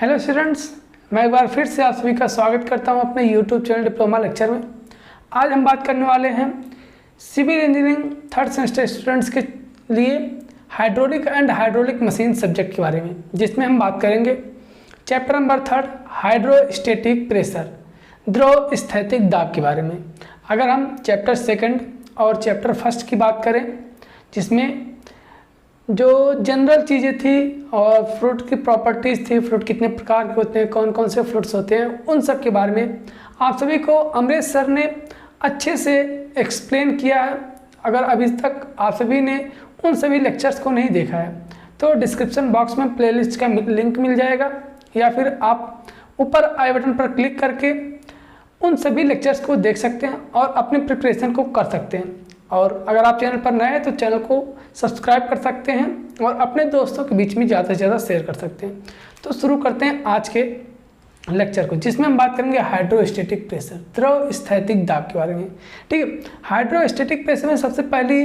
Hello students, मैं एक बार फिर से आप सभी का स्वागत करता हूं अपने यूट्यूब चैनल डिप्लोमा लेक्चर में। आज हम बात करने वाले हैं civil engineering third semester students के लिए hydraulic and hydraulic machine subject के बारे में, जिसमें हम बात करेंगे चैप्टर नंबर 3 हाइड्रोस्टेटिक प्रेशर, द्रव स्थैतिक दाब के बारे में। अगर हम चैप्टर 2 और चैप्टर 1 की बात करें, जिसमें जो जनरल चीज़ें थी और फ्रूट की प्रॉपर्टीज़ थी, फ्रूट कितने प्रकार के होते हैं, कौन कौन से फ्रूट्स होते हैं, उन सब के बारे में आप सभी को अमरेश सर ने अच्छे से एक्सप्लेन किया है। अगर अभी तक आप सभी ने उन सभी लेक्चर्स को नहीं देखा है तो डिस्क्रिप्शन बॉक्स में प्लेलिस्ट का लिंक मिल जाएगा, या फिर आप ऊपर आई बटन पर क्लिक करके उन सभी लेक्चर्स को देख सकते हैं और अपनी प्रिपरेशन को कर सकते हैं। और अगर आप चैनल पर नए हैं तो चैनल को सब्सक्राइब कर सकते हैं और अपने दोस्तों के बीच में ज़्यादा से ज़्यादा शेयर कर सकते हैं। तो शुरू करते हैं आज के लेक्चर को, जिसमें हम बात करेंगे हाइड्रोस्टेटिक प्रेशर, द्रव स्थैतिक दाब के बारे में। ठीक है, हाइड्रोस्टेटिक प्रेशर में सबसे पहली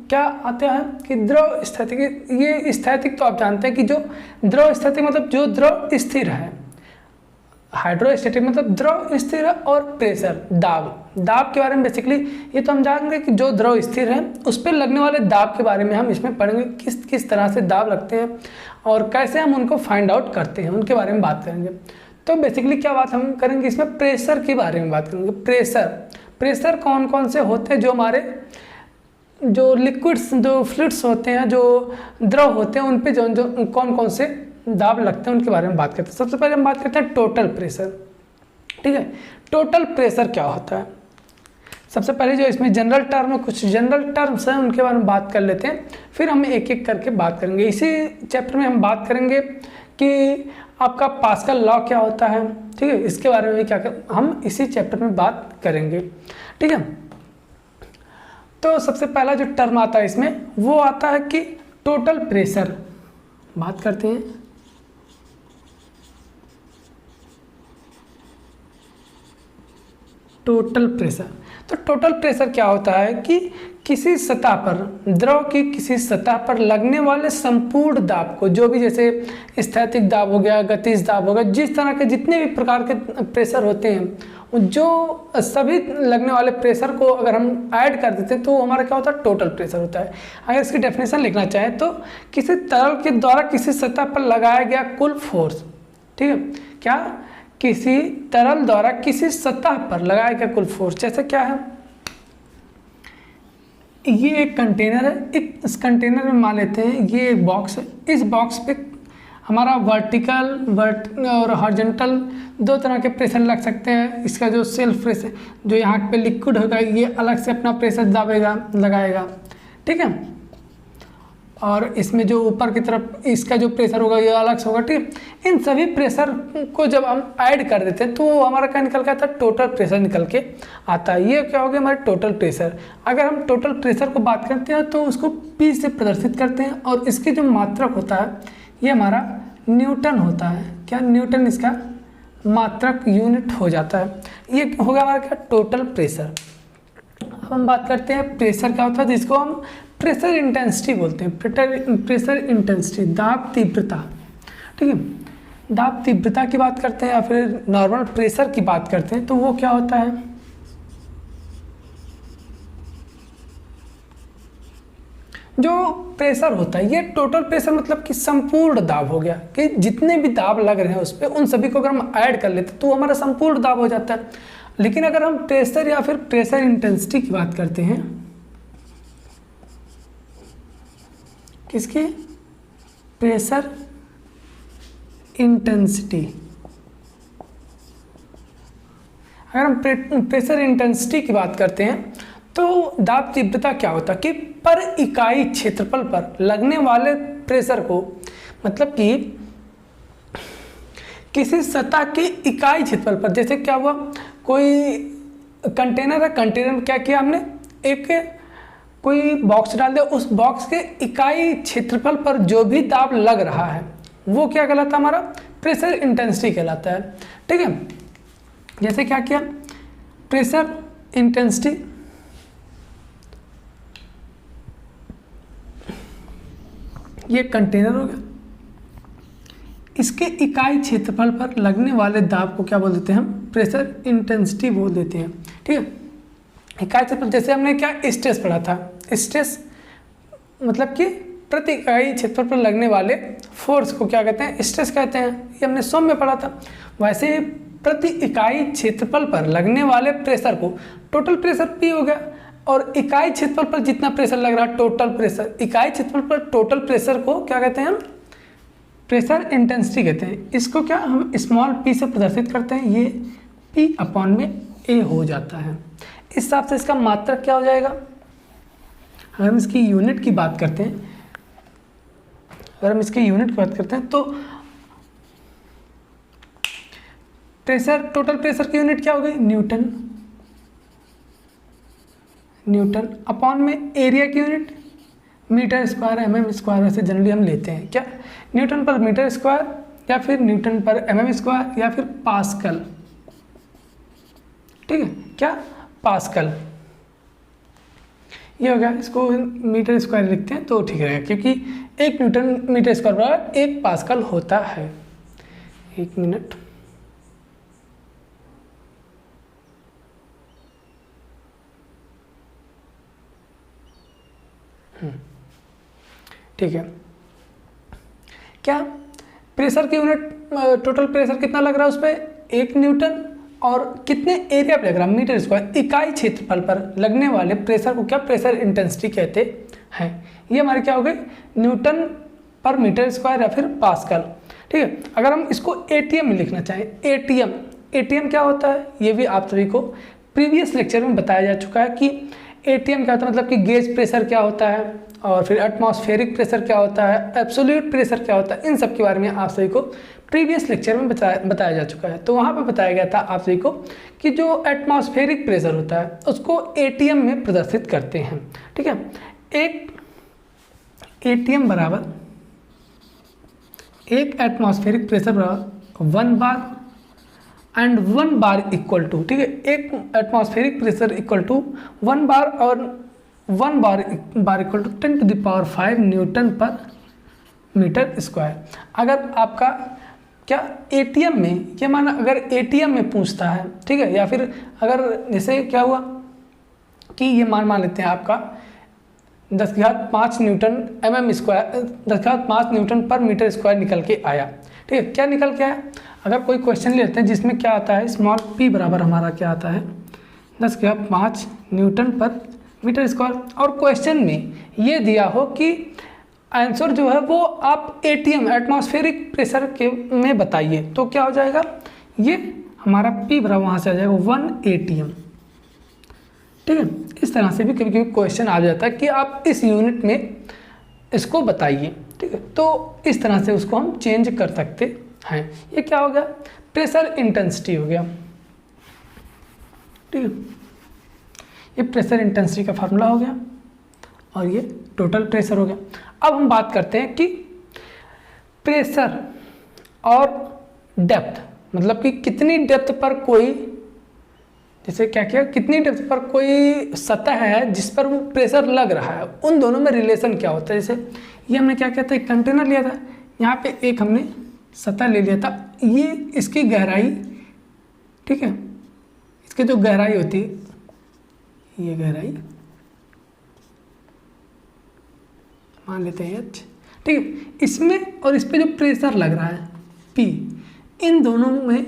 क्या आता है कि द्रव स्थैतिक। ये स्थैतिक तो आप जानते हैं कि जो द्रव स्थैतिक मतलब जो द्रव स्थिर है, हाइड्रोस्टेटिक मतलब द्रव स्थिर है, और प्रेशर दाब के बारे में बेसिकली ये तो हम जानेंगे कि जो द्रव स्थिर है उस पर लगने वाले दाब के बारे में हम इसमें पढ़ेंगे, किस किस तरह से दाब लगते हैं और कैसे हम उनको फाइंड आउट करते हैं, उनके बारे में बात करेंगे। तो बेसिकली क्या बात हम करेंगे इसमें, प्रेशर के बारे में बात करेंगे। प्रेशर कौन कौन से होते हैं, जो हमारे जो लिक्विड्स, जो फ्लूइड्स होते हैं, जो द्रव होते हैं, उन पे जो कौन कौन से दाब लगते हैं उनके बारे में बात करते हैं। सबसे पहले हम बात करते हैं टोटल प्रेशर। ठीक है, टोटल प्रेशर क्या होता है। सबसे पहले जो इसमें जनरल टर्म, कुछ जनरल टर्म्स हैं, उनके बारे में बात कर लेते हैं, फिर हम एक एक करके बात करेंगे। इसी चैप्टर में हम बात करेंगे कि आपका पास्कल लॉ क्या होता है। ठीक है, इसके बारे में क्या हम इसी चैप्टर में बात करेंगे। ठीक है, तो सबसे पहला जो टर्म आता है इसमें वो आता है कि टोटल प्रेशर। बात करते हैं टोटल प्रेशर। तो टोटल प्रेशर क्या होता है कि किसी सतह पर, द्रव की किसी सतह पर लगने वाले संपूर्ण दाब को, जो भी जैसे स्थैतिक दाब हो गया, गतिज दाब हो गया, जिस तरह के जितने भी प्रकार के प्रेशर होते हैं, जो सभी लगने वाले प्रेशर को अगर हम ऐड कर देते हैं तो हमारा क्या होता है, टोटल प्रेशर होता है। अगर इसकी डेफिनेशन लिखना चाहें तो किसी तरल के द्वारा किसी सतह पर लगाया गया कुल फोर्स। ठीक है, क्या, किसी तरल द्वारा किसी सतह पर लगाया गया कुल फोर्स। जैसे क्या है, ये एक कंटेनर है, इस कंटेनर में मान लेते हैं ये एक बॉक्स है, इस बॉक्स पे हमारा वर्टिकल और हॉरिजॉन्टल दो तरह के प्रेशर लग सकते हैं। इसका जो सेल्फ प्रेशर, जो यहाँ पे लिक्विड होगा, ये अलग से अपना प्रेशर लगाएगा। ठीक है, और इसमें जो ऊपर की तरफ इसका जो प्रेशर होगा ये अलग से होगा। ठीक है, इन सभी प्रेशर को जब हम ऐड कर देते हैं तो हमारा क्या निकल के आता है, टोटल प्रेशर निकल के आता है। ये क्या हो गया, हमारे टोटल प्रेशर। अगर हम टोटल प्रेशर को बात करते हैं तो उसको P से प्रदर्शित करते हैं, और इसकी जो मात्रक होता है ये हमारा न्यूटन होता है। क्या, न्यूटन इसका मात्रक यूनिट हो जाता है। ये होगा हमारा क्या, टोटल प्रेशर। अब हम बात करते हैं प्रेशर क्या होता है, जिसको हम प्रेशर इंटेंसिटी बोलते हैं। प्रेशर इंटेंसिटी, दाब तीव्रता। ठीक है, दाब तीव्रता की बात करते हैं या फिर नॉर्मल प्रेशर की बात करते हैं तो वो क्या होता है, जो प्रेशर होता है, ये टोटल प्रेशर मतलब कि संपूर्ण दाब हो गया, कि जितने भी दाब लग रहे हैं उस पर, उन सभी को अगर हम ऐड कर लेते तो हमारा संपूर्ण दाब हो जाता है। लेकिन अगर हम प्रेशर या फिर प्रेशर इंटेंसिटी की बात करते हैं, किसकी, प्रेशर इंटेंसिटी। अगर हम प्रेशर इंटेंसिटी की बात करते हैं तो दाब तीव्रता क्या होता है कि पर इकाई क्षेत्रफल पर लगने वाले प्रेशर को, मतलब कि किसी सतह के इकाई क्षेत्रफल पर, जैसे क्या हुआ, कोई कंटेनर है, कंटेनर में क्या किया हमने, एक कोई बॉक्स डाल दिया, उस बॉक्स के इकाई क्षेत्रफल पर जो भी दाब लग रहा है वो क्या कहलाता है, हमारा प्रेशर इंटेंसिटी कहलाता है। ठीक है, जैसे क्या किया, प्रेशर इंटेंसिटी, ये कंटेनर हो गया, इसके इकाई क्षेत्रफल पर लगने वाले दाब को क्या बोल देते हैं हम? प्रेशर इंटेंसिटी बोल देते हैं। ठीक है, इकाई क्षेत्रफल, जैसे हमने क्या स्ट्रेस पढ़ा था, स्ट्रेस मतलब कि प्रति इकाई क्षेत्रफल पर लगने वाले फोर्स को क्या कहते हैं? स्ट्रेस कहते हैं। ये हमने सॉम में पढ़ा था। वैसे प्रति इकाई क्षेत्रफल पर लगने वाले प्रेशर को टोटल प्रेशर P हो गया, और इकाई क्षेत्रफल पर जितना प्रेशर लग रहा है टोटल प्रेशर, इकाई क्षेत्रफल पर टोटल प्रेशर को क्या कहते हैं हम? प्रेशर इंटेंसिटी कहते हैं। इसको क्या हम स्मॉल p से प्रदर्शित करते हैं, ये P/A हो जाता है। इस हिसाब से इसका मात्रक क्या हो जाएगा? अगर हम इसकी यूनिट की बात करते हैं, तो प्रेशर, टोटल प्रेशर की यूनिट क्या हो गई? न्यूटन अपॉन में एरिया की unit meter square mm square, वैसे जनरली हम लेते हैं क्या? न्यूटन पर मीटर स्क्वायर, या फिर न्यूटन पर mm स्क्वायर, या फिर पास्कल। ठीक है, क्या? पास्कल। ये हो गया, इसको मीटर स्क्वायर लिखते हैं तो ठीक रहेगा, क्योंकि 1 न्यूटन मीटर स्क्वायर बराबर 1 पास्कल होता है। 1 मिनट, ठीक है। क्या प्रेशर की यूनिट, टोटल प्रेशर कितना लग रहा है उस पर? 1 न्यूटन, और कितने एरिया पे लग रहा है? Meter square. इकाई क्षेत्रफल पर लगने वाले प्रेशर को क्या प्रेशर इंटेंसिटी कहते हैं। ये हमारे क्या हो गए? न्यूटन पर मीटर स्क्वायर या फिर पास्कल। ठीक है, अगर हम इसको एटीएम में लिखना चाहें, एटीएम क्या होता है? ये भी आप सभी को प्रीवियस लेक्चर में बताया जा चुका है कि एटीएम क्या होता है, मतलब कि गेज प्रेशर क्या होता है, और फिर एटमॉस्फेरिक प्रेशर क्या होता है, एब्सोल्यूट प्रेशर क्या होता है। इन सब के बारे में आप सभी को प्रीवियस लेक्चर में बताया जा चुका है। तो वहाँ पे बताया गया था आप सभी को कि जो एटमॉस्फेरिक प्रेशर होता है उसको एटीएम में प्रदर्शित करते हैं। ठीक है, एक एटीएम बराबर, एक एटमॉस्फेरिक प्रेशर बराबर 1 बार, एंड 1 बार इक्वल टू, ठीक है, एक एटमॉस्फेरिक प्रेशर इक्वल टू 1 बार, और 1 बार इक्वल टू 10⁵ न्यूटन पर मीटर स्क्वायर। अगर आपका क्या एटीएम में, ये माना अगर एटीएम में पूछता है, ठीक है, या फिर अगर जैसे क्या हुआ कि ये मान लेते हैं आपका 10⁵ न्यूटन mm स्क्वायर, 10⁵ न्यूटन पर मीटर स्क्वायर निकल के आया। ठीक है, क्या निकल के आया? अगर कोई क्वेश्चन लेते हैं जिसमें क्या आता है, स्मॉल p बराबर हमारा क्या आता है? 10⁵ न्यूटन पर मीटर स्क्वायर, और क्वेश्चन में ये दिया हो कि आंसर जो है वो आप एटीएम, एटमॉस्फेरिक प्रेशर के में बताइए, तो क्या हो जाएगा? ये हमारा p बराबर वहाँ से आ जाएगा 1 ATM। ठीक है, इस तरह से भी कभी कभी क्वेश्चन आ जाता है कि आप इस यूनिट में इसको बताइए। ठीक है, तो इस तरह से उसको हम चेंज कर सकते हैं। ये क्या हो गया? प्रेशर इंटेंसिटी हो गया। ठीक है, ये प्रेशर इंटेंसिटी का फार्मूला हो गया, और ये टोटल प्रेशर हो गया। अब हम बात करते हैं कि प्रेशर और डेप्थ, मतलब कि कितनी डेप्थ पर कोई, जैसे क्या किया, कितनी डेप्थ पर कोई सतह है जिस पर वो प्रेशर लग रहा है, उन दोनों में रिलेशन क्या होता है। जैसे ये हमने क्या किया था, एक कंटेनर लिया था, यहाँ पे एक हमने सतह ले लिया था, ये इसकी गहराई, ठीक है, इसकी जो गहराई होती है, ये गहराई मान लेते हैं h। ठीक है, इसमें और इस पे जो प्रेशर लग रहा है P, इन दोनों में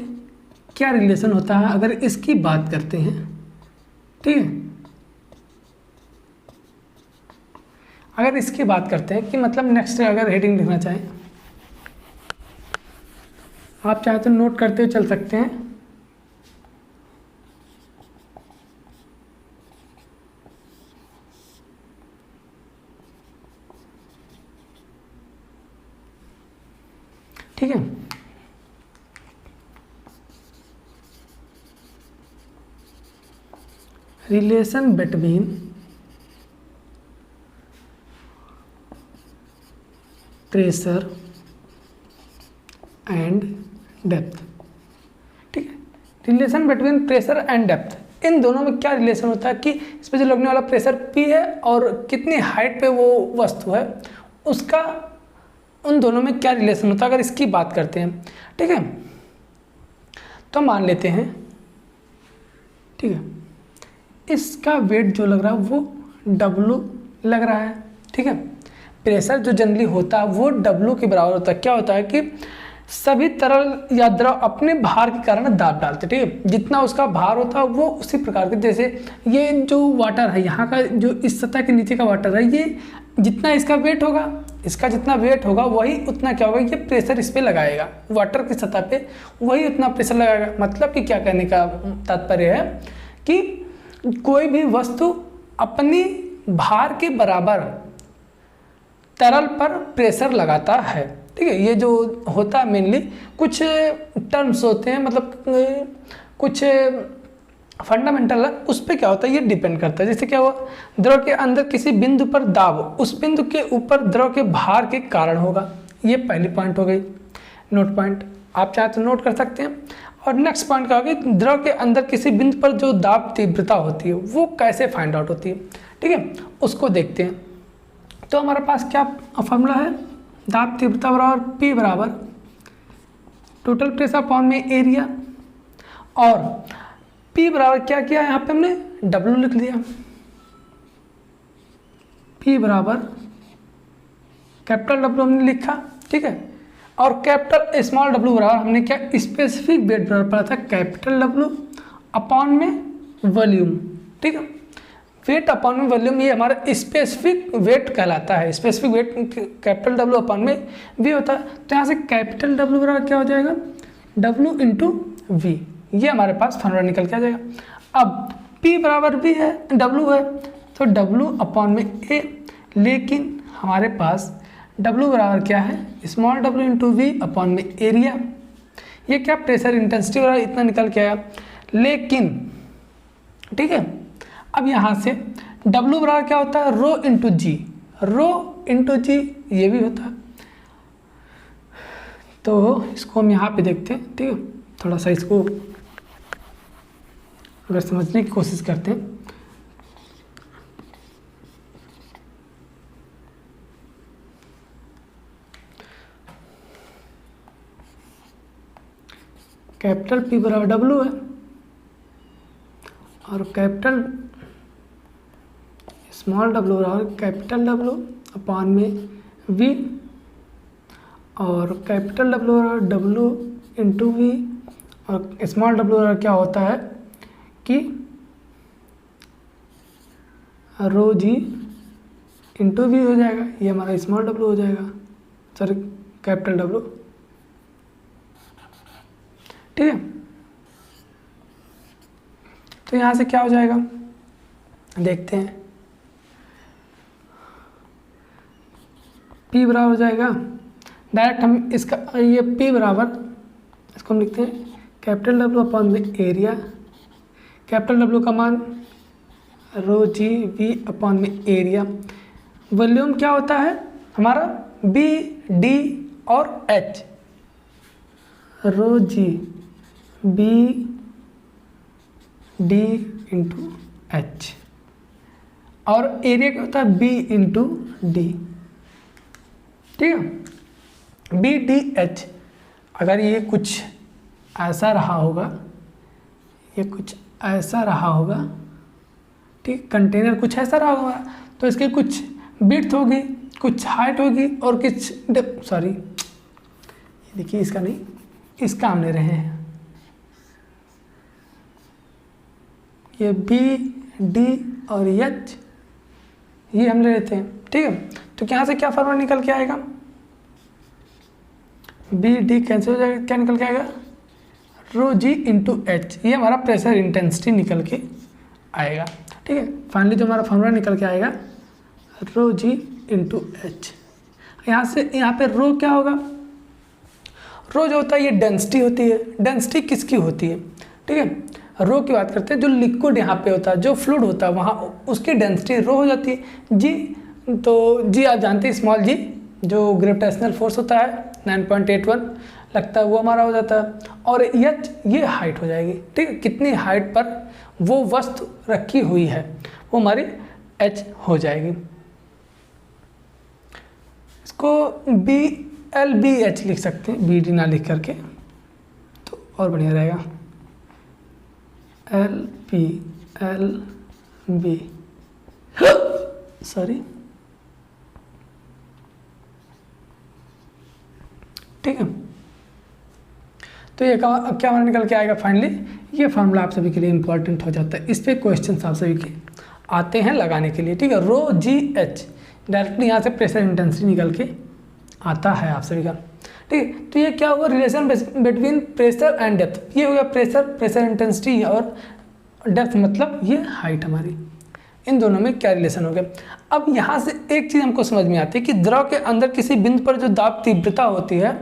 क्या रिलेशन होता है अगर इसकी बात करते हैं। ठीक है, अगर इसकी बात करते हैं कि मतलब नेक्स्ट अगर हेडिंग लिखना चाहें, आप चाहे तो नोट करते हुए चल सकते हैं। ठीक है, relation between pressure and depth. ठीक है, relation between pressure and depth, इन दोनों में क्या रिलेशन होता है कि इस पर जो लगने वाला प्रेशर P है और कितनी हाइट पे वो वस्तु है, उन दोनों में क्या रिलेशन होता है अगर इसकी बात करते हैं, ठीक है। तो मान लेते हैं, ठीक है, इसका वेट जो लग रहा है वो W लग रहा है, ठीक है। प्रेशर जो जनरली होता है वो W के बराबर होता है। क्या होता है कि सभी तरल या द्रव अपने भार के कारण दाब डालते, ठीक है। जितना उसका भार होता है वो उसी प्रकार के, जैसे ये जो वाटर है यहाँ का, जो इस सतह के नीचे का वाटर है, ये जितना इसका वेट होगा, इसका जितना वेट होगा वही उतना क्या होगा, ये प्रेशर इस पर लगाएगा, वाटर की सतह पे वही उतना प्रेशर लगाएगा। मतलब कि क्या कहने का तात्पर्य है कि कोई भी वस्तु अपनी भार के बराबर तरल पर प्रेशर लगाता है, ठीक है। ये जो होता है मेनली कुछ टर्म्स होते हैं, मतलब कुछ फंडामेंटल है, उस पर क्या होता है ये डिपेंड करता है। जैसे क्या हुआ, द्रव के अंदर किसी बिंदु पर दाब उस बिंदु के ऊपर द्रव के भार के कारण होगा। ये पहली पॉइंट हो गई, नोट पॉइंट, आप चाहे तो नोट कर सकते हैं। और नेक्स्ट पॉइंट क्या होगी, द्रव के अंदर किसी बिंदु पर जो दाब तीव्रता होती है वो कैसे फाइंड आउट होती है, ठीक है, उसको देखते हैं। तो हमारे पास क्या फॉर्मूला है, दाब तीव्रता बराबर P बराबर टोटल प्रेशर अपॉन में एरिया, और P बराबर क्या किया यहाँ पे हमने W लिख दिया, P बराबर कैपिटल W हमने लिखा, ठीक है। और कैपिटल स्मॉल W बराबर हमने क्या स्पेसिफिक वेट बराबर पढ़ा था, कैपिटल W अपॉन में वॉल्यूम, ठीक है। वेट अपॉन में वॉल्यूम ये हमारा स्पेसिफिक वेट कहलाता है। Specific weight capital W upon में V होता है। तो यहाँ से कैपिटल W बराबर क्या हो जाएगा, W इंटू V, ये हमारे पास फॉर्मूला निकल के आ जाएगा। अब P बराबर भी है, W है, तो W अपॉन में A, लेकिन हमारे पास W बराबर क्या है, small w into V upon में एरिया। ये क्या प्रेशर इंटेंसिटी बराबर इतना निकल के आया, लेकिन ठीक है। अब यहाँ से W बराबर क्या होता है, रो इंटू जी, रो इंटू जी ये भी होता है। तो इसको हम यहाँ पे देखते हैं, ठीक है, थोड़ा सा इसको अगर समझने की कोशिश करते हैं। कैपिटल P बराबर W है और कैपिटल स्मॉल w बराबर कैपिटल W अपॉन में V, और कैपिटल W बराबर W इंटू V, और स्मॉल w बराबर क्या होता है कि रो जी इंटू V हो जाएगा। ये हमारा स्मॉल w हो जाएगा, सॉरी कैपिटल W, ठीक है। तो यहाँ से क्या हो जाएगा देखते हैं, P बराबर हो जाएगा डायरेक्ट हम इसका, ये P बराबर इसको हम लिखते हैं कैपिटल W अपॉन में एरिया, कैपिटल W का मान रो जी V अपॉन में एरिया। वॉल्यूम क्या होता है हमारा B, D और H, रो जी B D इंटू H, और एरिया क्या होता है B इंटू D, ठीक है। B D H, अगर ये कुछ ऐसा रहा होगा, ये कुछ ऐसा रहा होगा, ठीक, कंटेनर कुछ ऐसा रहा होगा, तो इसके कुछ विड्थ होगी, कुछ हाइट होगी और कुछ डेप्थ, सॉरी ये देखिए इसका नहीं, इसका हम ले रहे हैं, ये B D और H ये हम ले लेते हैं, ठीक है। तो यहाँ से क्या फॉर्मूला निकल के आएगा, B D कैंसिल हो जाएगा, क्या निकल के आएगा, रो जी इंटू H, ये हमारा प्रेशर इंटेंसिटी निकल के आएगा, ठीक है। फाइनली जो हमारा फॉर्मूला निकल के आएगा रो जी इंटू H। यहाँ से यहाँ पे रो क्या होगा, रो जो होता है ये डेंसिटी होती है। डेंसिटी किसकी होती है, ठीक है। रो की बात करते हैं, जो लिक्विड यहाँ पे होता है, जो फ्लूइड होता है वहाँ उसकी डेंसिटी रो हो जाती है। जी, तो जी आप जानते हैं स्मॉल जी जो ग्रेविटेशनल फोर्स होता है 9.81 लगता है, वो हमारा हो जाता है। और H ये हाइट हो जाएगी, ठीक है, कितनी हाइट पर वो वस्तु रखी हुई है वो हमारी H हो जाएगी। इसको B LBH लिख सकते हैं, BD ना लिख करके तो और बढ़िया रहेगा। LB सॉरी, ठीक है। तो ये क्या हमारा निकल के आएगा फाइनली, ये फार्मूला आप सभी के लिए इंपॉर्टेंट हो जाता है। इस पर क्वेश्चन आप सभी के आते हैं लगाने के लिए, ठीक है। रो GH डायरेक्टली यहाँ से प्रेशर इंटेंसिटी निकल के आता है आप सभी का, ठीक है। तो ये क्या हुआ, relation between pressure and depth. ये हो गया प्रेशर इंटेंसिटी और डेप्थ, मतलब ये हाइट हमारी, इन दोनों में क्या रिलेशन हो गया। अब यहाँ से एक चीज़ हमको समझ में आती है कि द्रव के अंदर किसी बिंदु पर जो दाब तीव्रता होती है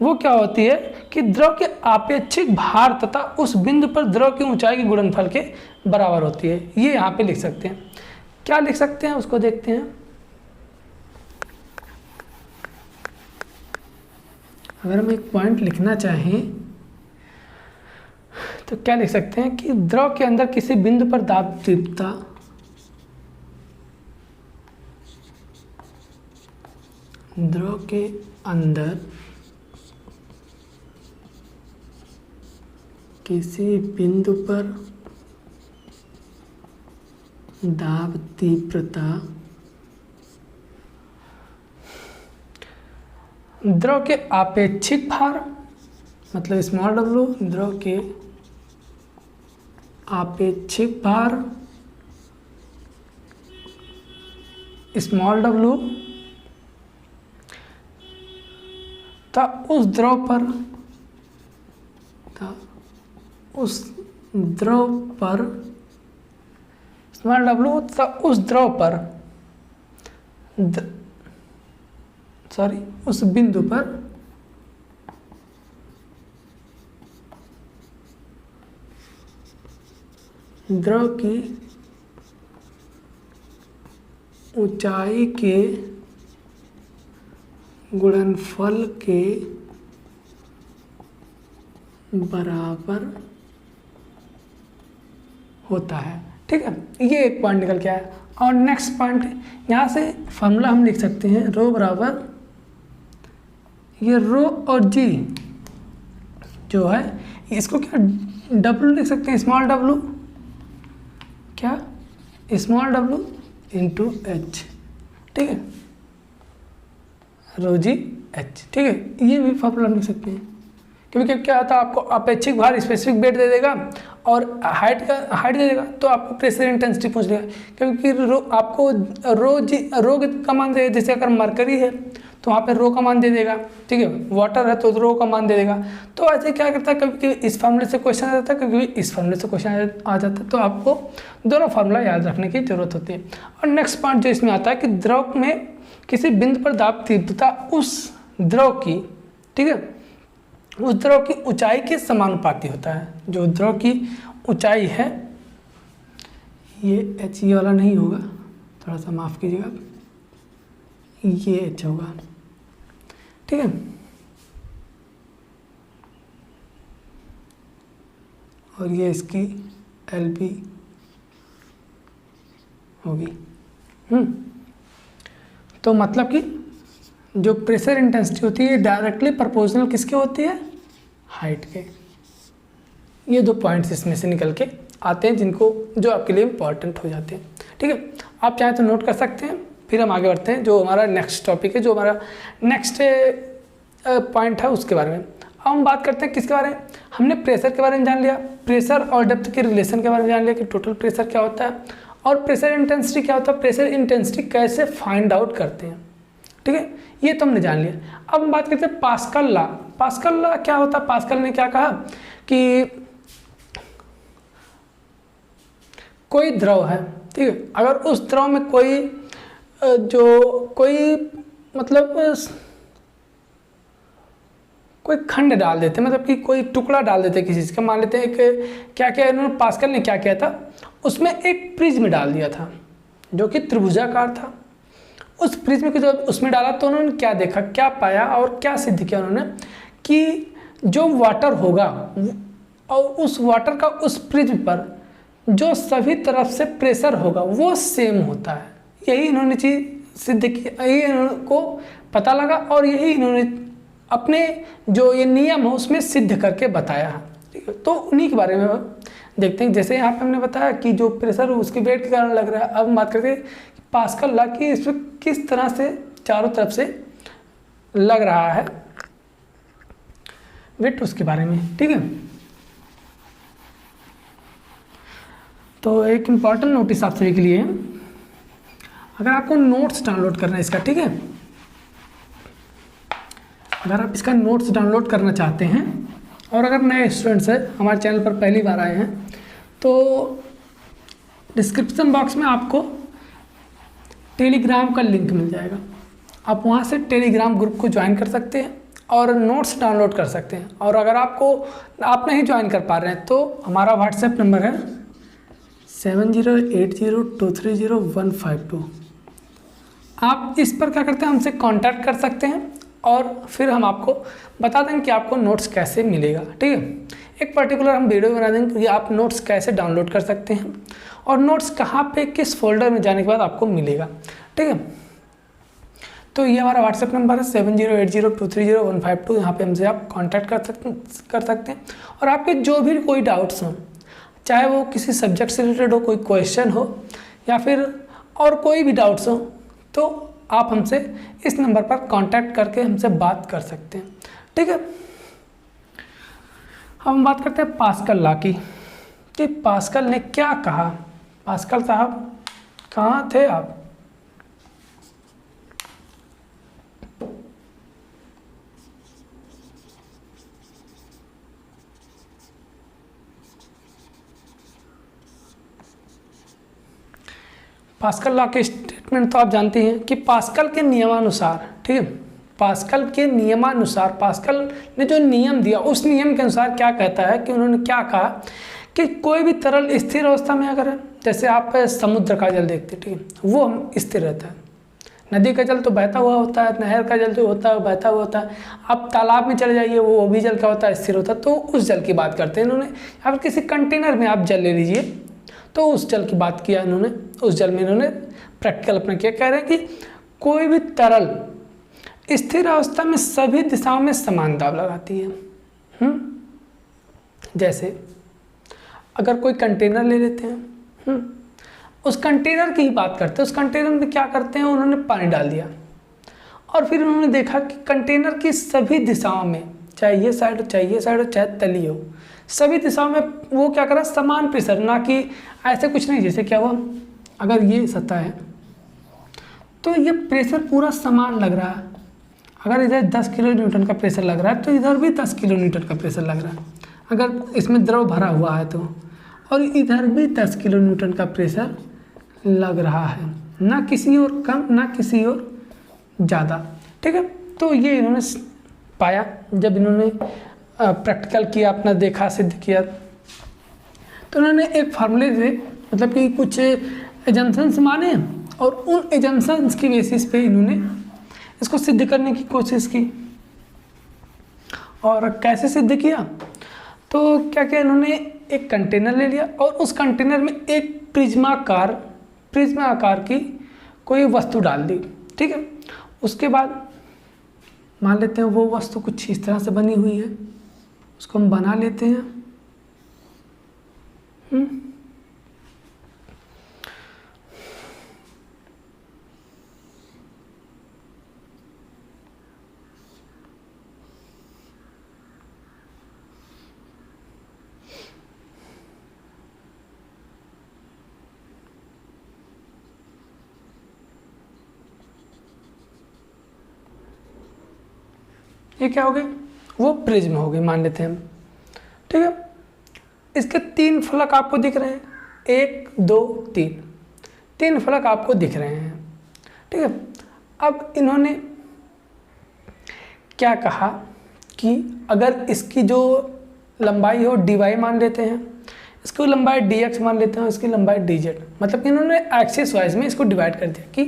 वो क्या होती है कि द्रव के आपेक्षिक भार तथा उस बिंदु पर द्रव की ऊंचाई के गुणनफल के बराबर होती है। ये यहाँ पे लिख सकते हैं। क्या लिख सकते हैं उसको देखते हैं। अगर हम एक पॉइंट लिखना चाहें तो क्या लिख सकते हैं कि द्रव के अंदर किसी बिंदु पर दाब तीव्रता द्रव के अंदर किसी बिंदु पर दाब तीव्रता द्रव के आपेक्षिक भार, मतलब स्मॉल w, द्रव के आपेक्षिक भार स्मॉल w तथा उस द्रव पर स्मॉल w तथा उस द्रव पर उस बिंदु पर द्रव की ऊंचाई के गुणनफल के बराबर होता है, ठीक है। ये एक पॉइंट निकल के आया। और नेक्स्ट पॉइंट, यहाँ से फॉर्मूला हम लिख सकते हैं रो बराबर, ये रो और जी जो है इसको क्या W लिख सकते हैं, स्मॉल w, क्या स्मॉल w इंटू H, ठीक है, रो जी H, ठीक है। ये भी फॉर्मूला लिख सकते हैं क्योंकि क्या होता है आपको अपेक्षिक भार स्पेसिफिक वेट दे देगा और हाइट दे देगा तो आपको प्रेशर इंटेंसिटी पूछ लेगा, क्योंकि आपको रो का मान देगा। जैसे अगर मरकरी है तो वहाँ पे रो का मान दे देगा, ठीक है। वाटर है तो रो का मान दे देगा। तो ऐसे क्या करता है, कभी इस फार्मूले से क्वेश्चन आ जाता है, कभी इस फार्मूले से क्वेश्चन आ जाता है। तो आपको दोनों फार्मूला याद रखने की जरूरत होती है। और नेक्स्ट पॉइंट जो इसमें आता है कि द्रव में किसी बिंदु पर दाब तीव्रता उस द्रव की, ठीक है, उस द्रव की ऊंचाई के समानुपाती होता है। जो द्रव की ऊंचाई है, ये H ये वाला नहीं होगा, थोड़ा सा माफ़ कीजिएगा, ये H होगा, ठीक है। और ये इसकी LB होगी। तो मतलब कि जो प्रेशर इंटेंसिटी होती है डायरेक्टली प्रोपोर्शनल किसके होती है, हाइट के। ये दो पॉइंट्स इसमें से निकल के आते हैं जो आपके लिए इम्पॉर्टेंट हो जाते हैं, ठीक है। आप चाहें तो नोट कर सकते हैं। फिर हम आगे बढ़ते हैं, जो हमारा नेक्स्ट टॉपिक है, जो हमारा नेक्स्ट पॉइंट है उसके बारे में। अब हम बात करते हैं किसके बारे में। हमने प्रेशर के बारे में जान लिया, प्रेशर और डेप्थ के रिलेशन के बारे में जान लिया कि टोटल प्रेशर क्या होता है और प्रेशर इंटेंसिटी क्या होता है, प्रेशर इंटेंसिटी कैसे फाइंड आउट करते हैं, ठीक है। ये तो हमने जान लिया। अब हम बात करते हैं पास्कल लॉ। पास्कल लॉ क्या होता है, पास्कल ने क्या कहा कि कोई द्रव है, ठीक है, अगर उस द्रव में कोई खंड डाल देते, मतलब कि कोई टुकड़ा डाल देते किसी चीज़ का, मान लेते हैं एक क्या इन्होंने पास्कल ने क्या किया था, उसमें एक प्रिज्म डाल दिया था जो कि त्रिभुजाकार था। उस प्रिज्म को जब उसमें डाला तो उन्होंने क्या देखा, क्या पाया और क्या सिद्ध किया उन्होंने कि जो वाटर होगा और उस वाटर का उस प्रिज्म पर जो सभी तरफ से प्रेशर होगा वो सेम होता है। यही इन्होंने चीज़ सिद्ध की, यही इनको पता लगा और यही इन्होंने अपने जो ये नियम हो उसमें सिद्ध करके बताया है। ठीक है, तो उन्हीं के बारे में देखते हैं। जैसे यहाँ पे हमने बताया कि जो प्रेशर उसके वेट के कारण लग रहा है। अब हम बात करते हैं पास्कल लॉ की, इसमें किस तरह से चारों तरफ से लग रहा है वेट, उसके बारे में। ठीक है, तो एक इम्पॉर्टेंट नोटिस आप सभी के लिए, अगर आपको नोट्स डाउनलोड करना है इसका, ठीक है, अगर आप इसका नोट्स डाउनलोड करना चाहते हैं और अगर नए स्टूडेंट्स हैं, हमारे चैनल पर पहली बार आए हैं, तो डिस्क्रिप्शन बॉक्स में आपको टेलीग्राम का लिंक मिल जाएगा। आप वहाँ से टेलीग्राम ग्रुप को ज्वाइन कर सकते हैं और नोट्स डाउनलोड कर सकते हैं। और अगर आप नहीं ज्वाइन कर पा रहे हैं तो हमारा व्हाट्सएप नंबर है 7080230152। आप इस पर क्या करते हैं, हमसे कांटेक्ट कर सकते हैं और फिर हम आपको बता देंगे कि आपको नोट्स कैसे मिलेगा। ठीक है, एक पर्टिकुलर हम वीडियो बना देंगे कि आप नोट्स कैसे डाउनलोड कर सकते हैं और नोट्स कहाँ पे किस फोल्डर में जाने के बाद आपको मिलेगा। ठीक है, तो ये हमारा व्हाट्सएप नंबर है 7080230152। यहाँ पे हमसे आप कांटेक्ट कर सकते हैं और आपके जो भी कोई डाउट्स हों, चाहे वो किसी सब्जेक्ट से रिलेटेड हो, कोई क्वेश्चन हो या फिर और कोई भी डाउट्स हो, तो आप हमसे इस नंबर पर कांटेक्ट करके हमसे बात कर सकते हैं। ठीक है, हम बात करते हैं पास्कल लॉ की कि पास्कल ने क्या कहा। पास्कल साहब कहाँ थे आप? पास्कल लॉ के स्टेटमेंट तो आप जानते हैं कि पास्कल के नियमानुसार, ठीक है, पास्कल के नियमानुसार, पास्कल ने जो नियम दिया उस नियम के अनुसार क्या कहता है कि उन्होंने क्या कहा कि कोई भी तरल स्थिर अवस्था में अगर है, जैसे आप समुद्र का जल देखते हैं, ठीक है, वो स्थिर रहता है। नदी का जल तो बहता हुआ होता है, नहर का जल जो होता है बहता हुआ होता है। आप तालाब में चले जाइए, वो भी जल का होता है, स्थिर होता है। तो उस जल की बात करते हैं इन्होंने। या फिर किसी कंटेनर में आप जल ले लीजिए, तो उस जल की बात किया इन्होंने। उस जल में इन्होंने प्रैक्टिकल अपना क्या कह रहे हैं कि कोई भी तरल स्थिर अवस्था में सभी दिशाओं में समान दाब लगाती है। जैसे अगर कोई कंटेनर ले लेते हैं, उस कंटेनर की ही बात करते हैं। उस कंटेनर में क्या करते हैं, उन्होंने पानी डाल दिया और फिर उन्होंने देखा कि कंटेनर की सभी दिशाओं में, चाहे ये साइड हो, चाहे ये साइड हो, चाहे तली हो, सभी दिशाओं में वो क्या करा, समान प्रेशर, ना कि ऐसे कुछ नहीं। जैसे क्या हुआ, अगर ये सतह है तो ये प्रेशर पूरा समान लग रहा है। अगर इधर 10 किलो न्यूटन का प्रेशर लग रहा है तो इधर भी 10 किलो न्यूटन का प्रेशर लग रहा है। अगर इसमें द्रव भरा हुआ है तो, और इधर भी 10 किलो न्यूटन का प्रेशर लग रहा है, ना किसी और कम ना किसी और ज़्यादा। ठीक है, तो ये इन्होंने पाया जब इन्होंने प्रैक्टिकल किया, अपना देखा, सिद्ध किया। तो उन्होंने एक फार्मूले से, मतलब कि कुछ एजम्पशंस माने और उन एजम्पशंस की बेसिस पे इन्होंने इसको सिद्ध करने की कोशिश की। और कैसे सिद्ध किया, तो क्या किया इन्होंने, एक कंटेनर ले लिया और उस कंटेनर में एक प्रिज्मा आकार की कोई वस्तु डाल दी। ठीक है, उसके बाद मान लेते हैं वो वस्तु कुछ इस तरह से बनी हुई है, उसको हम बना लेते हैं। ये क्या हो गई, वो प्रिज्म हो गई मान लेते हैं हम। ठीक है, इसके 3 फलक आपको दिख रहे हैं, 1 2 3 फलक आपको दिख रहे हैं। ठीक है, अब इन्होंने क्या कहा कि अगर इसकी जो लंबाई हो dy मान लेते हैं, इसको लंबाई dx मान लेते हैं, इसकी लंबाई dz, मतलब कि इन्होंने एक्सिस वाइज में इसको डिवाइड कर दिया कि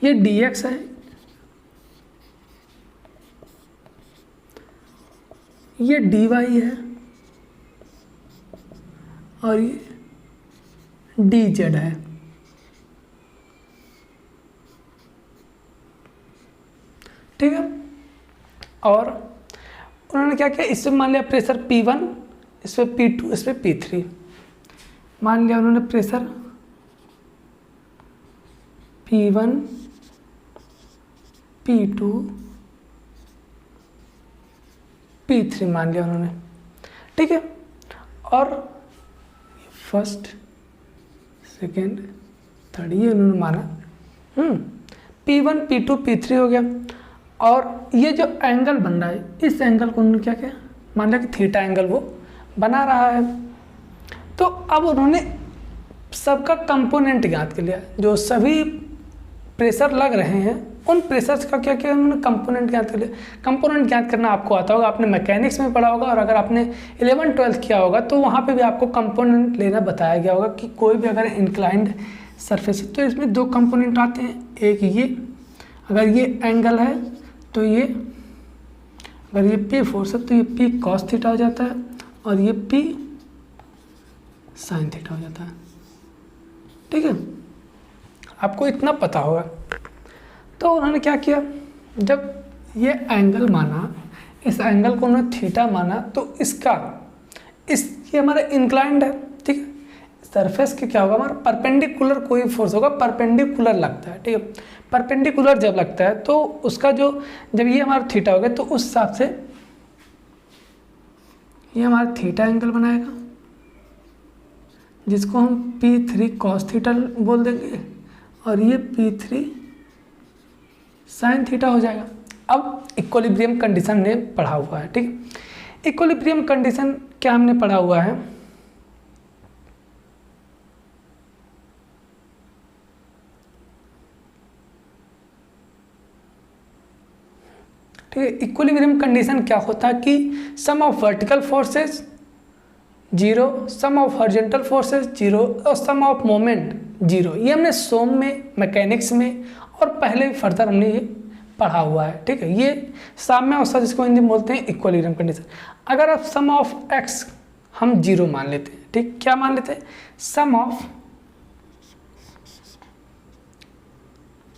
ये dx है, ये dy है और ये dz है। ठीक है, और उन्होंने क्या किया, इसमें मान लिया प्रेशर P1, इसमें P2, इसमें P3, मान लिया उन्होंने प्रेशर P1, P2, P3 मान लिया उन्होंने, ठीक है। और फर्स्ट, सेकेंड, थर्ड, ये उन्होंने माना। P1, P2, P3 हो गया। और ये जो एंगल बन रहा है, इस एंगल को उन्होंने क्या किया, मान लिया कि थीटा एंगल वो बना रहा है। तो अब उन्होंने सबका कंपोनेंट ज्ञात कर लिया, जो सभी प्रेशर लग रहे हैं उन प्रेशर्स का क्या किया उन्होंने, कंपोनेंट ज्ञात कर लिया। कंपोनेंट ज्ञात करना आपको आता होगा, आपने मैकेनिक्स में पढ़ा होगा, और अगर आपने 11th-12th किया होगा तो वहाँ पे भी आपको कंपोनेंट लेना बताया गया होगा कि कोई भी अगर इंक्लाइंड सरफेस है तो इसमें दो कंपोनेंट आते हैं, एक ये, अगर ये एंगल है तो ये, अगर ये P फोर्स है तो ये P cos थीटा हो जाता है, और ये P sin थीटा हो जाता है, ठीक है। आपको इतना पता होगा। तो उन्होंने क्या किया, जब ये एंगल माना, इस एंगल को उन्होंने थीटा माना, तो ये हमारा इंक्लाइंड है, ठीक है। सरफेस के क्या होगा, हमारा परपेंडिकुलर कोई फोर्स होगा, परपेंडिकुलर लगता है, ठीक है। परपेंडिकुलर जब लगता है तो उसका जब ये हमारा थीटा हो गया तो उस हिसाब से ये हमारा थीटा एंगल बनाएगा, जिसको हम P3 cos थीटा बोल देंगे, और ये P3 sin थीटा हो जाएगा। अब इक्विलिब्रियम कंडीशन ने पढ़ा हुआ है, ठीक है। इक्विलिब्रियम कंडीशन क्या हमने पढ़ा हुआ है, ठीक है। इक्विलिब्रियम कंडीशन क्या होता है कि sum of vertical forces 0, sum of horizontal forces 0 और सम ऑफ मोमेंट 0। ये हमने सोम में, मैकेनिक्स में और पहले भी फर्दर हमने ये पढ़ा हुआ है, ठीक है। ये साम्य अवस्था जिसको हिंदी में बोलते हैं इक्विलिब्रियम कंडीशन। अगर आप सम ऑफ x हम 0 मान लेते हैं, ठीक, क्या मान लेते हैं, सम ऑफ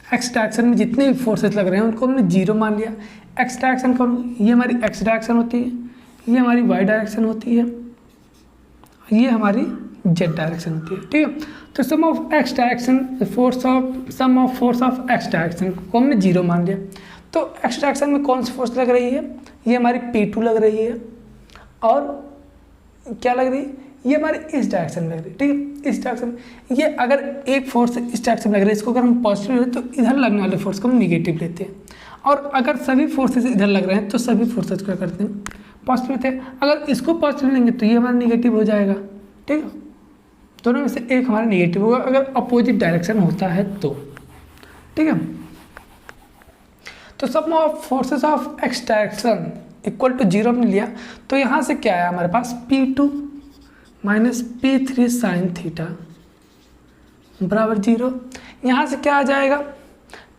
x डायरेक्शन में जितने भी फोर्सेस लग रहे हैं उनको हमने 0 मान लिया। x डायरेक्शन करूँ, ये हमारी x डायरेक्शन होती है, ये हमारी y डायरेक्शन होती है, ये हमारी z डायरेक्शन होती है, ठीक है। तो sum of x direction, sum of force of x direction को हमने 0 मान लिया। तो x डायरेक्शन में कौन सी फोर्स लग रही है, ये हमारी P2 लग रही है, और क्या लग रही है, ये हमारी इस डायरेक्शन में लग रही है, ठीक है। इस डायरेक्शन में ये अगर एक फोर्स इस डायरेक्शन में लग रही है, इसको अगर हम पॉजिटिव लेते तो इधर लगने वाले फोर्स को हम निगेटिव लेते हैं, और अगर सभी फोर्सेस इधर लग रहे हैं तो सभी फोर्सेस क्या करते हैं, पॉजिटिव लेते हैं। अगर इसको पॉजिटिव लेंगे तो ये हमारा निगेटिव हो जाएगा, ठीक है। दोनों में से एक हमारा निगेटिव होगा अगर अपोजिट डायरेक्शन होता है तो, ठीक है। तो sum of forces of x direction equal to 0 हमने लिया, तो यहाँ से क्या है हमारे पास, P2 minus P3 sin theta बराबर 0। यहाँ से क्या आ जाएगा,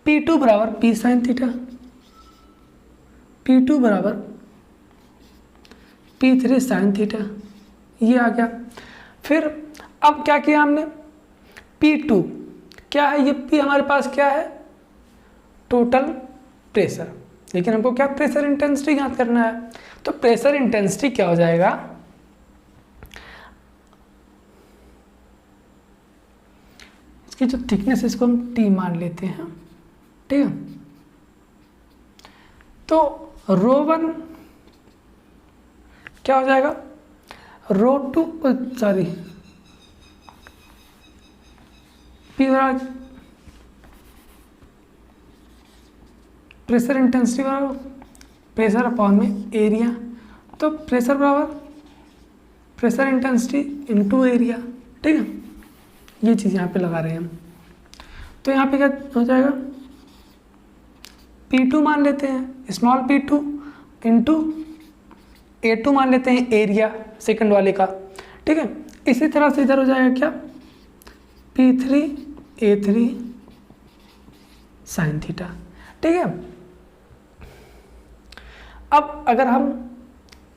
P2 बराबर P sin थीटा, P2 बराबर P3 sin थीटा, ये आ गया। फिर अब क्या किया हमने, P2 क्या है, ये P हमारे पास क्या है, टोटल प्रेशर, लेकिन हमको क्या प्रेशर इंटेंसिटी ज्ञात करना है। तो प्रेशर इंटेंसिटी क्या हो जाएगा, इसकी जो थिकनेस है इसको हम T मान लेते हैं, ठीक है। तो ρ1 क्या हो जाएगा, ρ2 सॉरी P बराबर प्रेशर इंटेंसिटी बराबर प्रेशर अपॉन में एरिया, तो प्रेशर बराबर प्रेशर इंटेंसिटी इनटू एरिया, ठीक है। ये चीज़ यहाँ पे लगा रहे हैं हम। तो यहाँ पे क्या हो जाएगा, P2 मान लेते हैं, स्मॉल P2 इंटू A2 मान लेते हैं एरिया सेकंड वाले का, ठीक है। इसी तरह से इधर हो जाएगा क्या, P3 A3 sin थीटा, ठीक है। अब अगर हम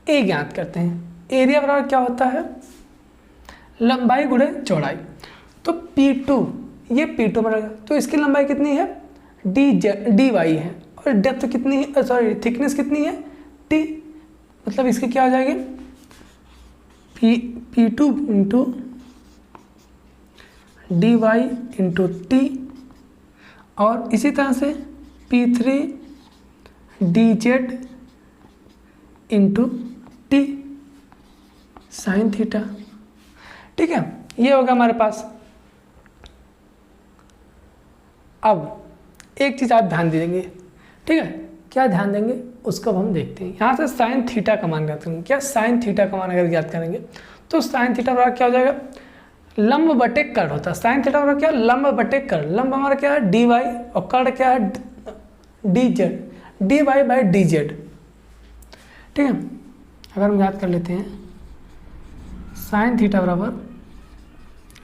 A ज्ञात करते हैं, एरिया बराबर क्या होता है, लंबाई गुणे चौड़ाई। तो P2 ये P2 बनेगा, तो इसकी लंबाई कितनी है, dy है, और डेप्थ कितनी है, सॉरी थिकनेस कितनी है, T, मतलब इसकी क्या हो जाएगी, P2 into dy into T, और इसी तरह से P3 dz into T sine theta. ठीक है, ये होगा हमारे पास। अब एक चीज़ आप ध्यान देंगे, ठीक है, क्या ध्यान देंगे उसको हम देखते हैं। यहाँ से साइन थीटा का मान ज्ञात करेंगे। क्या साइन थीटा का मान अगर ज्ञात करेंगे तो साइन थीटा बराबर क्या हो जाएगा, लंब बटे कर्ण होता है। साइन थीटा बराबर क्या, लंब बटे कर्ण। लंब हमारा क्या है dy और कर्ण क्या है dz, dy बाई dz। ठीक है, अगर हम याद कर लेते हैं साइन थीटा बराबर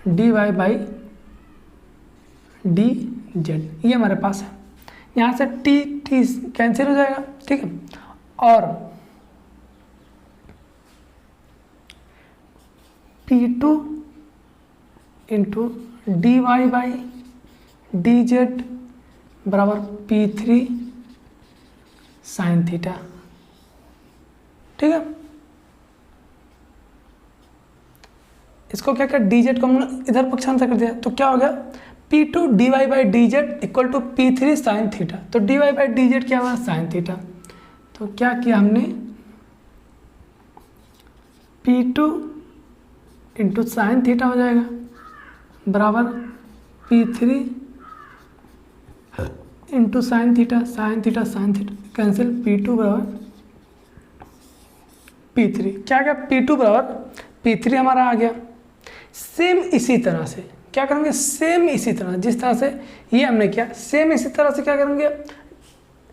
dy बाई dz, ये हमारे पास है। यहाँ से t कैंसिल हो जाएगा। ठीक है, और P2 into dy by dz बराबर P3 साइन थीटा। ठीक है, इसको क्या क्या dz को हमने इधर पक्षांतर कर दिया, तो क्या हो गया P2 dy by dz equal to P3 sine theta. तो dy बाई dz क्या हुआ, साइन थीटा। तो क्या किया हमने, P2 इंटू साइन थीटा हो जाएगा बराबर P3 into sine theta, sine theta cancel, P2 बराबर P3। क्या क्या P2 बराबर P3 हमारा आ गया। सेम इसी तरह से क्या करेंगे, सेम इसी तरह जिस तरह से ये हमने किया, सेम इसी तरह से क्या करेंगे,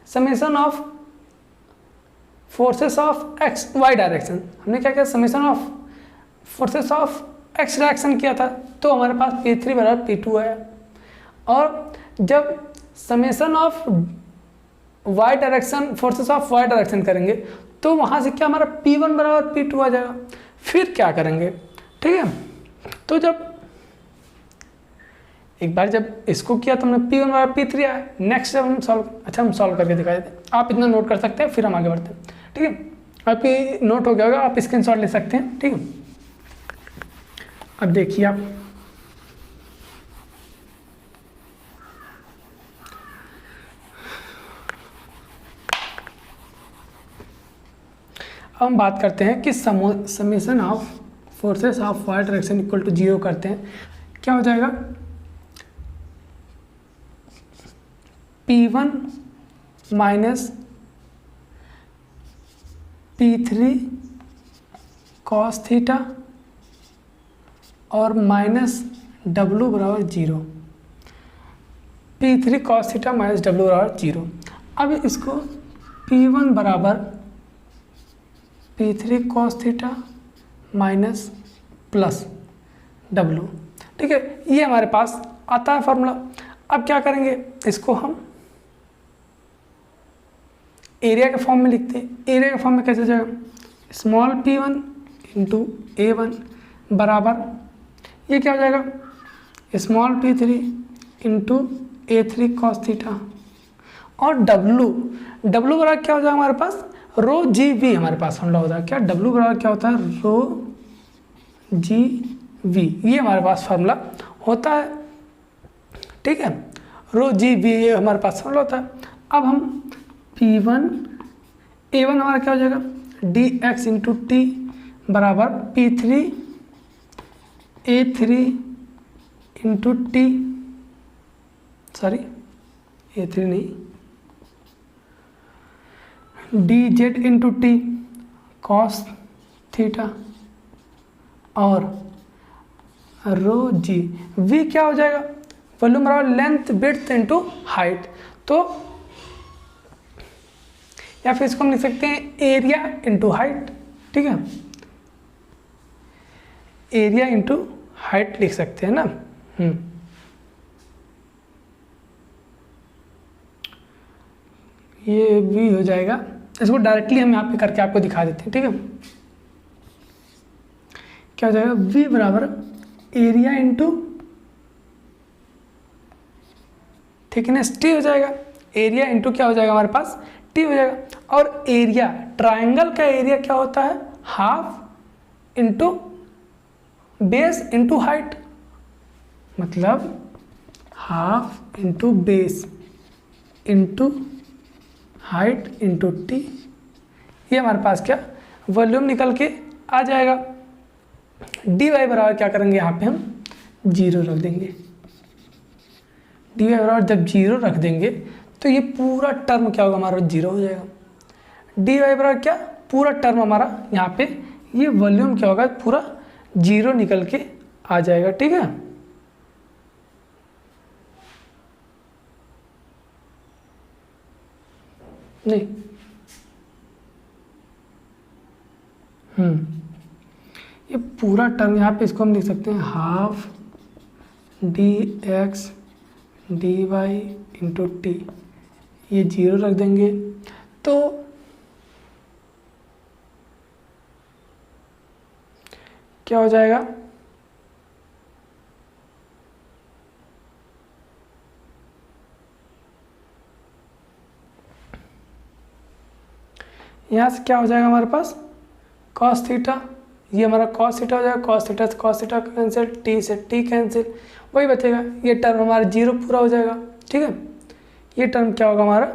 summation of forces of X Y direction. हमने क्या किया, summation of forces of X direction किया था, तो हमारे पास P3 बराबर P2 आया। और जब summation of Y direction forces of Y direction करेंगे तो वहाँ से क्या हमारा P1 बराबर P2 आ जाएगा। फिर क्या करेंगे, ठीक है, तो जब एक बार जब इसको किया तो हमने P1 बराबर P3 आया। नेक्स्ट जब हम हम सॉल्व करके दिखा देते हैं। आप इतना नोट कर सकते हैं, फिर हम आगे बढ़ते हैं। ठीक है, आपकी नोट हो गया होगा, आप स्क्रीनशॉट ले सकते हैं। ठीक है, अब देखिए आप अब हम बात करते हैं कि summation of forces of Y direction equal to 0 करते हैं। क्या हो जाएगा, P1 minus P3 cos theta और माइनस W बराबर 0। P3 cos theta minus W बराबर 0। अब इसको P1 बराबर P3 cos theta minus plus W। ठीक है, ये हमारे पास आता है फॉर्मूला। अब क्या करेंगे, इसको हम एरिया के फॉर्म में लिखते हैं। एरिया के फॉर्म में कैसे जाएगा, स्मॉल P1 इंटू A1 बराबर ये क्या हो जाएगा, small P3 into A3 cos theta, और W बराबर क्या हो जाएगा हमारे पास, रो जी वी हमारे पास फॉर्मूला होता है। क्या W बराबर क्या होता है, रो जी वी, ये हमारे पास फार्मूला होता है। ठीक है, रो जी वी ये हमारे पास फॉर्मूला होता है। अब हम P1 A1 हमारा क्या हो जाएगा, डी एक्स इंटू टी बराबर P3 A3 into T, sorry A3 नहीं, D Z into T cos theta, और रो जी वी क्या हो जाएगा, वॉल्यूम बराबर लेंथ विड्थ इंटू हाइट। तो या फिर इसको हम लिख सकते हैं एरिया इंटू हाइट। ठीक है, एरिया इंटू हाइट लिख सकते हैं ना। ये भी हो जाएगा। इसको डायरेक्टली हम यहाँ पे करके आपको दिखा देते हैं। ठीक है, क्या हो जाएगा, v बराबर एरिया इंटू थिकनेस t हो जाएगा। एरिया इंटू क्या हो जाएगा हमारे पास, टी हो जाएगा। और एरिया, ट्राइंगल का एरिया क्या होता है, half into base into height, मतलब half into base into height into T. ये हमारे पास क्या वॉल्यूम निकल के आ जाएगा। डी वाई बराबर क्या करेंगे, यहाँ पे हम 0 रख देंगे। डी वाई बराबर जब 0 रख देंगे तो ये पूरा टर्म क्या होगा, हमारा 0 हो जाएगा। डी वाई बराबर क्या, पूरा टर्म हमारा यहाँ पे ये वॉल्यूम क्या होगा, पूरा 0 निकल के आ जाएगा। ठीक है, नहीं ये पूरा टर्म यहाँ पे इसको हम लिख सकते हैं half D X D Y into T, ये 0 रख देंगे तो क्या हो जाएगा, यहाँ से क्या हो जाएगा हमारे पास कॉस थीटा, ये हमारा कॉस थीटा हो जाएगा। कॉस थीटा से कॉस थीटा कैंसिल, टी से टी कैंसिल, वही बचेगा। ये टर्म हमारा 0 पूरा हो जाएगा। ठीक है, ये टर्म क्या होगा, हमारा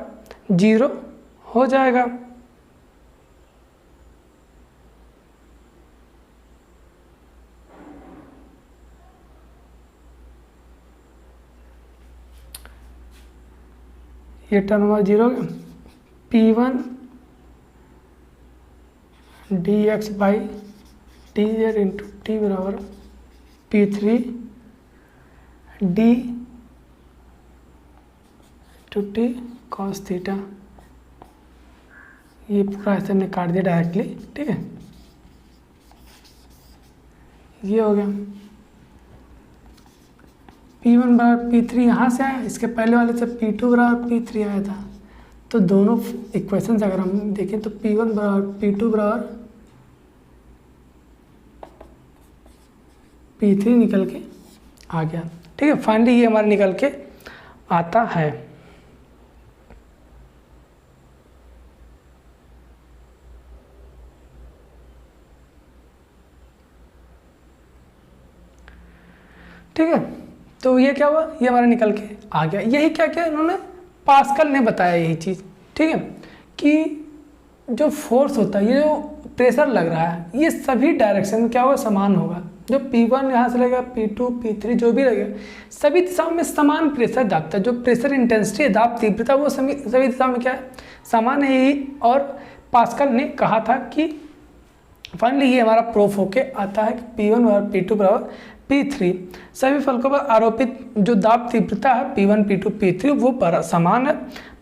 0 हो जाएगा। ये टर्म हमारा 0 हो गया। P1 D X by D Z into T बराबर P3 D two T cos theta, ये पूरा ऐसे हमने काट दिया डायरेक्टली। ठीक है, ये हो गया। P1 बराबर P3 यहाँ से आया, इसके पहले वाले से P2 बराबर P3 आया था। तो दोनों इक्वेशंस अगर हम देखें तो P1 बराबर P2 बराबर P3 निकल के आ गया। ठीक है, फाइनली ये हमारा निकल के आता है। ठीक है, तो ये क्या हुआ, ये हमारा निकल के आ गया। यही क्या क्या इन्होंने पास्कल ने बताया यही चीज़। ठीक है, कि जो फोर्स होता है, ये जो प्रेशर लग रहा है, ये सभी डायरेक्शन में क्या होगा, समान होगा। जो P1 यहाँ से लगेगा, P2 P3 जो भी लगेगा, सभी दिशाओं में समान प्रेशर दाबता है। जो प्रेशर इंटेंसिटी है, दाब तीव्रता, वो सभी दिशाओं में क्या है, समान है। यही और पास्कल ने कहा था कि फाइनली ये हमारा प्रूफ होके आता है कि P1 और P2 बराबर P3। सभी फलकों पर आरोपित जो दाब तीव्रता है P1 P2 P3 वो समान है।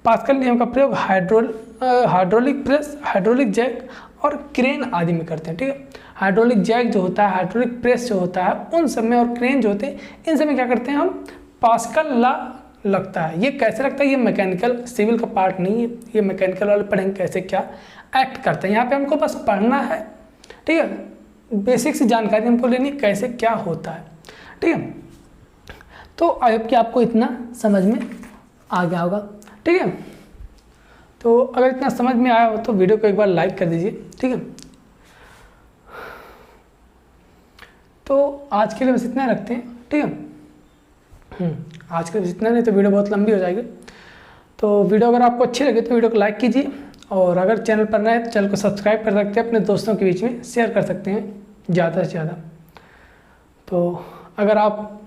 पास्कल नियम का प्रयोग हाइड्रोलिक प्रेस, हाइड्रोलिक जैक और क्रेन आदि में करते हैं। ठीक है, हाइड्रोलिक जैक जो होता है, हाइड्रोलिक प्रेस जो होता है, उन सब में, और क्रेन जो होते हैं, इन सब में क्या करते हैं हम, पास्कल लॉ लगता है। ये कैसे लगता है, ये मैकेनिकल सिविल का पार्ट नहीं है, ये मैकेनिकल वाले पढ़ेंगे कैसे क्या एक्ट करते हैं। यहाँ पे हमको बस पढ़ना है। ठीक है, बेसिक सी जानकारी हमको लेनी है कैसे क्या होता है। ठीक है, तो आई होप कि आपको इतना समझ में आ गया होगा। ठीक है, तो अगर इतना समझ में आया हो तो वीडियो को एक बार लाइक कर दीजिए। ठीक है, तो आज के लिए बस इतना रखते हैं। ठीक है, आज के लिए बस इतना, नहीं तो वीडियो बहुत लंबी हो जाएगी। तो वीडियो अगर आपको अच्छी लगे तो वीडियो को लाइक कीजिए, और अगर चैनल पर नए हैं तो चैनल को सब्सक्राइब कर सकते हैं, अपने दोस्तों के बीच में शेयर कर सकते हैं ज़्यादा से ज़्यादा। तो अगर आप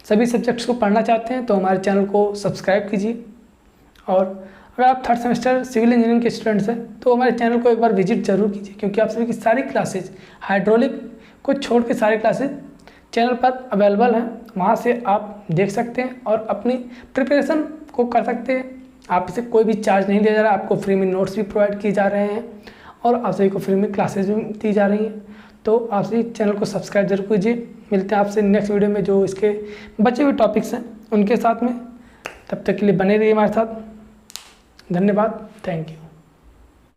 सभी सब्जेक्ट्स को पढ़ना चाहते हैं तो हमारे चैनल को सब्सक्राइब कीजिए, और अगर आप 3rd सेमेस्टर सिविल इंजीनियरिंग के स्टूडेंट्स हैं तो हमारे चैनल को एक बार विजिट जरूर कीजिए, क्योंकि आप सभी की सारी क्लासेज, हाइड्रोलिक को छोड़ के सारी क्लासेज चैनल पर अवेलेबल हैं। वहाँ से आप देख सकते हैं और अपनी प्रिपरेशन को कर सकते हैं। आप इसे कोई भी चार्ज नहीं दिया जा रहा है, आपको फ्री में नोट्स भी प्रोवाइड किए जा रहे हैं, और आप सभी को फ्री में क्लासेज भी दी जा रही हैं। तो आप सभी चैनल को सब्सक्राइब जरूर कीजिए। मिलते हैं आपसे नेक्स्ट वीडियो में, जो इसके बचे हुए टॉपिक्स हैं उनके साथ में। तब तक के लिए बने रहिए हमारे साथ। धन्यवाद, थैंक यू।